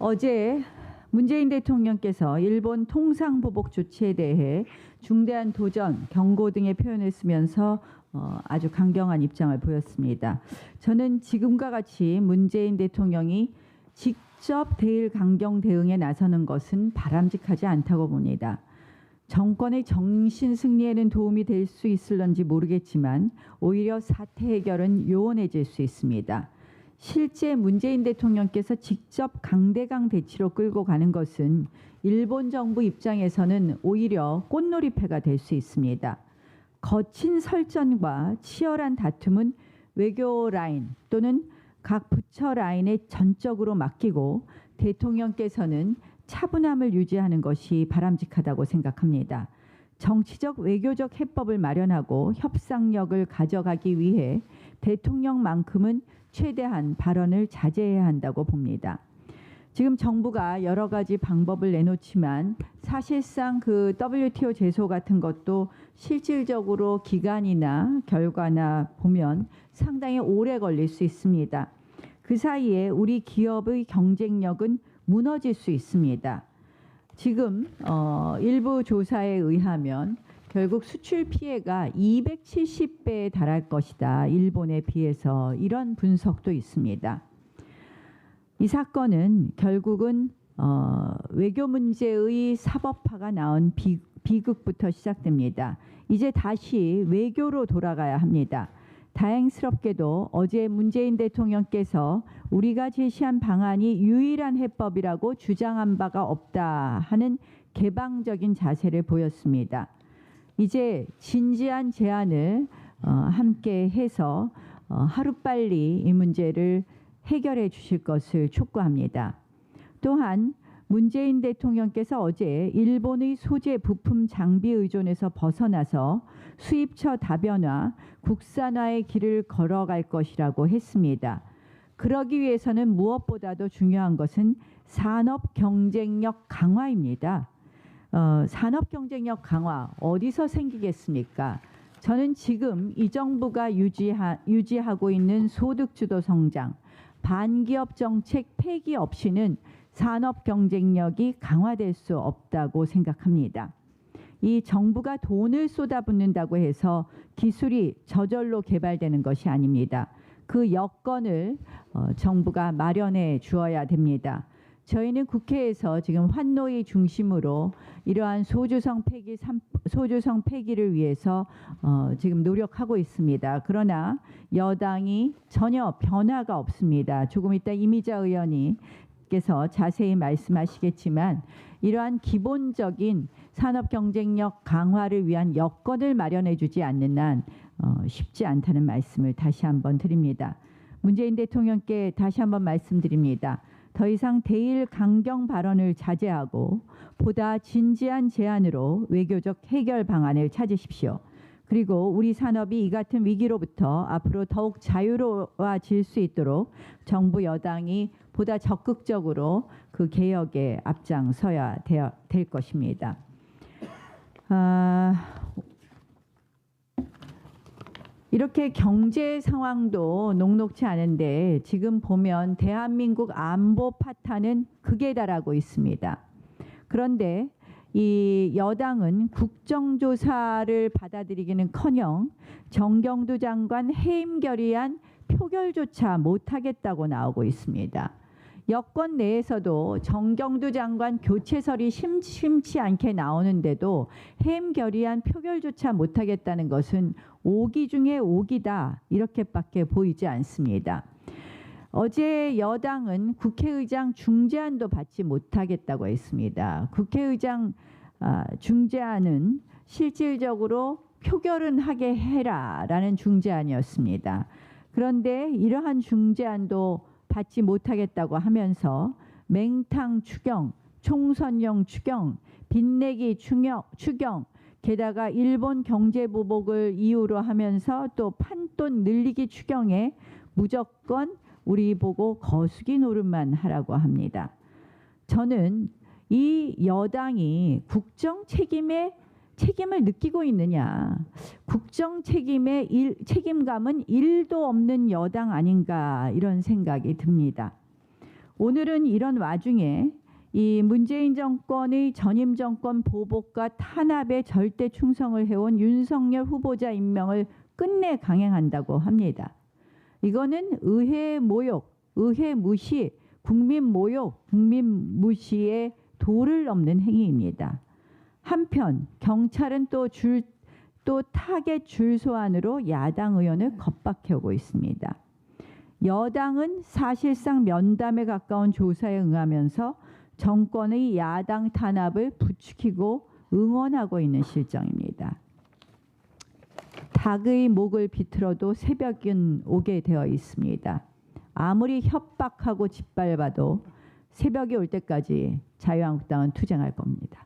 어제 문재인 대통령께서 일본 통상보복 조치에 대해 중대한 도전, 경고 등의 표현을 쓰면서 아주 강경한 입장을 보였습니다. 저는 지금과 같이 문재인 대통령이 직접 대일 강경 대응에 나서는 것은 바람직하지 않다고 봅니다. 정권의 정신 승리에는 도움이 될 수 있을런지 모르겠지만 오히려 사태 해결은 요원해질 수 있습니다. 실제 문재인 대통령께서 직접 강대강 대치로 끌고 가는 것은 일본 정부 입장에서는 오히려 꽃놀이패가 될 수 있습니다. 거친 설전과 치열한 다툼은 외교 라인 또는 각 부처 라인에 전적으로 맡기고 대통령께서는 차분함을 유지하는 것이 바람직하다고 생각합니다. 정치적 외교적 해법을 마련하고 협상력을 가져가기 위해 대통령만큼은 최대한 발언을 자제해야 한다고 봅니다. 지금 정부가 여러 가지 방법을 내놓지만 사실상 그 WTO 제소 같은 것도 실질적으로 기간이나 결과나 보면 상당히 오래 걸릴 수 있습니다. 그 사이에 우리 기업의 경쟁력은 무너질 수 있습니다. 지금 일부 조사에 의하면 결국 수출 피해가 270배에 달할 것이다. 일본에 비해서 이런 분석도 있습니다. 이 사건은 결국은 외교 문제의 사법화가 나온 비극부터 시작됩니다. 이제 다시 외교로 돌아가야 합니다. 다행스럽게도 어제 문재인 대통령께서 우리가 제시한 방안이 유일한 해법이라고 주장한 바가 없다 하는 개방적인 자세를 보였습니다. 이제 진지한 제안을 함께 해서 하루빨리 이 문제를 해결해 주실 것을 촉구합니다. 또한 문재인 대통령께서 어제 일본의 소재 부품 장비 의존에서 벗어나서 수입처 다변화, 국산화의 길을 걸어갈 것이라고 했습니다. 그러기 위해서는 무엇보다도 중요한 것은 산업 경쟁력 강화입니다. 산업 경쟁력 강화 어디서 생기겠습니까? 저는 지금 이 정부가 유지하고 있는 소득주도 성장, 반기업 정책 폐기 없이는 산업 경쟁력이 강화될 수 없다고 생각합니다. 이 정부가 돈을 쏟아붓는다고 해서 기술이 저절로 개발되는 것이 아닙니다. 그 여건을 정부가 마련해 주어야 됩니다. 저희는 국회에서 지금 환노위 중심으로 이러한 소주성 폐기를 위해서 지금 노력하고 있습니다. 그러나 여당이 전혀 변화가 없습니다. 조금 이따 이미자 의원님께서 자세히 말씀하시겠지만 이러한 기본적인 산업 경쟁력 강화를 위한 여건을 마련해 주지 않는 한 쉽지 않다는 말씀을 다시 한번 드립니다. 문재인 대통령께 다시 한번 말씀드립니다. 더 이상 대일 강경 발언을 자제하고 보다 진지한 제안으로 외교적 해결 방안을 찾으십시오. 그리고 우리 산업이 이 같은 위기로부터 앞으로 더욱 자유로워질 수 있도록 정부 여당이 보다 적극적으로 그 개혁에 앞장서야 될 것입니다. 이렇게 경제 상황도 녹록지 않은데 지금 보면 대한민국 안보 파탄은 극에 달하고 있습니다. 그런데 이 여당은 국정조사를 받아들이기는커녕 정경두 장관 해임 결의안 표결조차 못하겠다고 나오고 있습니다. 여권 내에서도 정경두 장관 교체설이 심심치 않게 나오는데도 해임 결의안 표결조차 못하겠다는 것은 오기 중에 오기다 이렇게밖에 보이지 않습니다. 어제 여당은 국회의장 중재안도 받지 못하겠다고 했습니다. 국회의장 중재안은 실질적으로 표결은 하게 해라라는 중재안이었습니다. 그런데 이러한 중재안도 받지 못하겠다고 하면서 맹탕 추경, 총선용 추경, 빚내기 추경, 게다가 일본 경제 보복을 이유로 하면서 또 판돈 늘리기 추경에 무조건 우리 보고 거수기 노릇만 하라고 합니다. 저는 이 여당이 국정 책임을 느끼고 있느냐, 국정 책임의 책임감은 1도 없는 여당 아닌가 이런 생각이 듭니다. 오늘은 이런 와중에 이 문재인 정권의 전임 정권 보복과 탄압에 절대 충성을 해온 윤석열 후보자 임명을 끝내 강행한다고 합니다. 이거는 의회 모욕, 의회 무시, 국민 모욕, 국민 무시의 도를 넘는 행위입니다. 한편 경찰은 또 타겟 줄 소환으로 야당 의원을 겁박해오고 있습니다. 여당은 사실상 면담에 가까운 조사에 응하면서 정권의 야당 탄압을 부추기고 응원하고 있는 실정입니다. 닭의 목을 비틀어도 새벽은 오게 되어 있습니다. 아무리 협박하고 짓밟아도 새벽이 올 때까지 자유한국당은 투쟁할 겁니다.